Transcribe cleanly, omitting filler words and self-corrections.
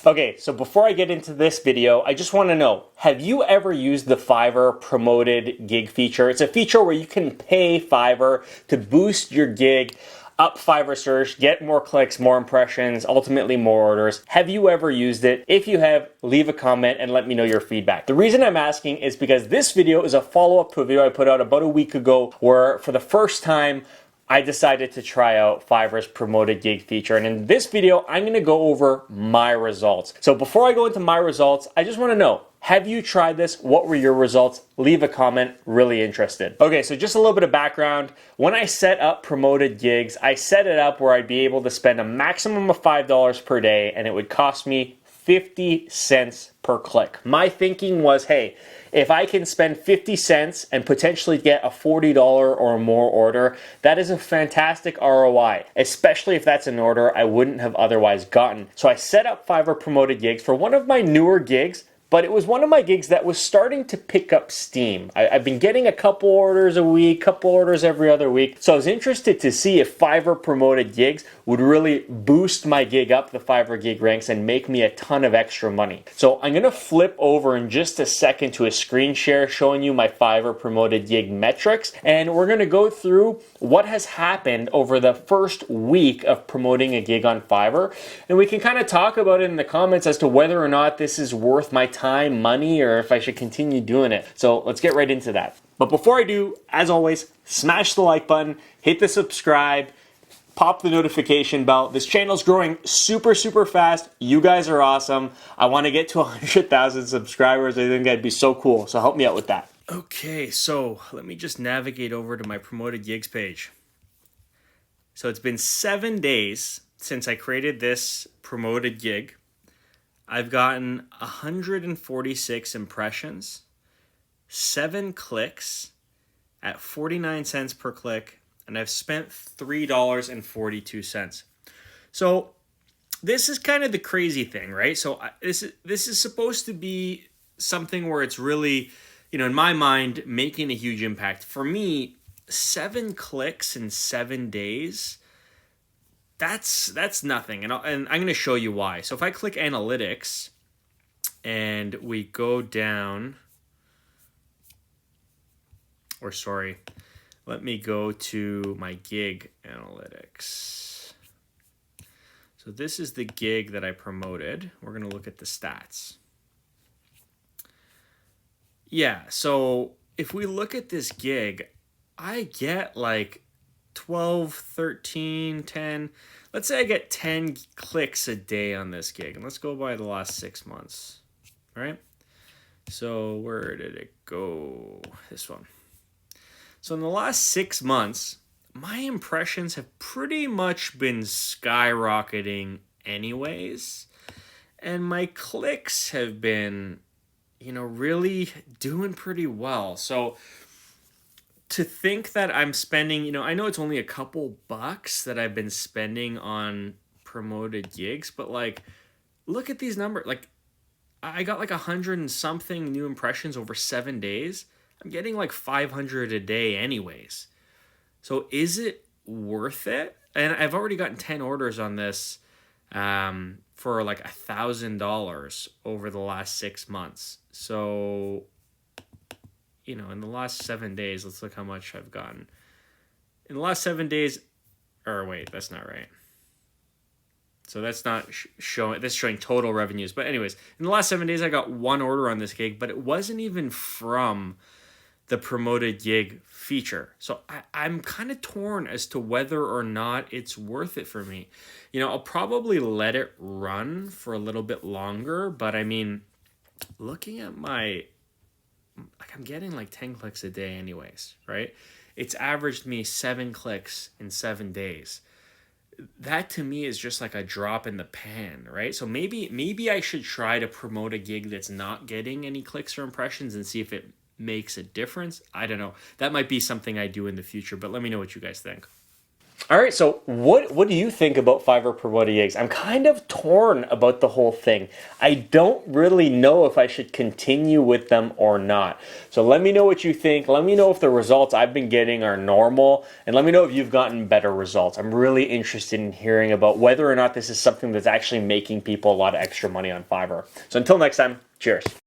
Okay, so before I get into this video, I just want to know, have you ever used the Fiverr promoted gig feature? It's a feature where you can pay Fiverr to boost your gig, up Fiverr search, get more clicks, more impressions, ultimately more orders. Have you ever used it? If you have, leave a comment and let me know your feedback. The reason I'm asking is because this video is a follow-up to a video I put out about a week ago where for the first time, I decided to try out Fiverr's promoted gig feature. And in this video, I'm going to go over my results. So before I go into my results, I just want to know, have you tried this? What were your results? Leave a comment, really interested. Okay, so just a little bit of background. When I set up promoted gigs, I set it up where I'd be able to spend a maximum of $5 per day and it would cost me 50 cents per click. My thinking was, hey, if I can spend 50 cents and potentially get a $40 or more order, that is a fantastic ROI, especially if that's an order I wouldn't have otherwise gotten. So I set up Fiverr promoted gigs for one of my newer gigs, but it was one of my gigs that was starting to pick up steam. I've been getting a couple orders a week, couple orders every other week. So I was interested to see if Fiverr promoted gigs would really boost my gig up the Fiverr gig ranks and make me a ton of extra money. So I'm gonna flip over in just a second to a screen share showing you my Fiverr promoted gig metrics. And we're gonna go through what has happened over the first week of promoting a gig on Fiverr. And we can kind of talk about it in the comments as to whether or not this is worth my time, money, or if I should continue doing it. So let's get right into that. But before I do, as always, smash the like button, hit the subscribe, pop the notification bell. This channel's growing super fast. You guys are awesome. I want to get to 100,000 subscribers. I think that'd be so cool. So help me out with that. Okay, so let me just navigate over to my promoted gigs page. So it's been 7 days since I created this promoted gig. I've gotten 146 impressions, 7 clicks at 49 cents per click, and I've spent $3.42. So this is kind of the crazy thing, right? So this is supposed to be something where it's really, in my mind, making a huge impact. For me, 7 clicks in 7 days, that's nothing. And I'm going to show you why. So if I click analytics and we go down, let me go to my gig analytics. So this is the gig that I promoted. We're going to look at the stats. Yeah, so if we look at this gig, I get like 12, 13, 10. Let's say I get 10 clicks a day on this gig. And let's go by the last 6 months, right? So where did it go? This one. So in the last 6 months, my impressions have pretty much been skyrocketing anyways. And my clicks have been, really doing pretty well. So to think that I'm spending, I know it's only a couple bucks that I've been spending on promoted gigs, but like, look at these numbers. Like, I got like 100 and something new impressions over 7 days. I'm getting like 500 a day anyways. So is it worth it? And I've already gotten 10 orders on this for like $1,000 over the last 6 months. So, in the last 7 days, let's look how much I've gotten. In the last 7 days, or wait, that's not right. So that's not showing, that's showing total revenues. But anyways, in the last 7 days, I got 1 order on this gig, but it wasn't even from the promoted gig feature. So I'm kind of torn as to whether or not it's worth it for me. I'll probably let it run for a little bit longer, but I mean, looking at I'm getting like 10 clicks a day anyways, right? It's averaged me 7 clicks in 7 days. That to me is just like a drop in the pan, right? So maybe I should try to promote a gig that's not getting any clicks or impressions and see if it makes a difference. I don't know. That might be something I do in the future, but let me know what you guys think. All right, so what do you think about Fiverr promoted gigs? I'm kind of torn about the whole thing. I don't really know if I should continue with them or not. So let me know what you think. Let me know if the results I've been getting are normal, and let me know if you've gotten better results. I'm really interested in hearing about whether or not this is something that's actually making people a lot of extra money on Fiverr. So until next time, cheers.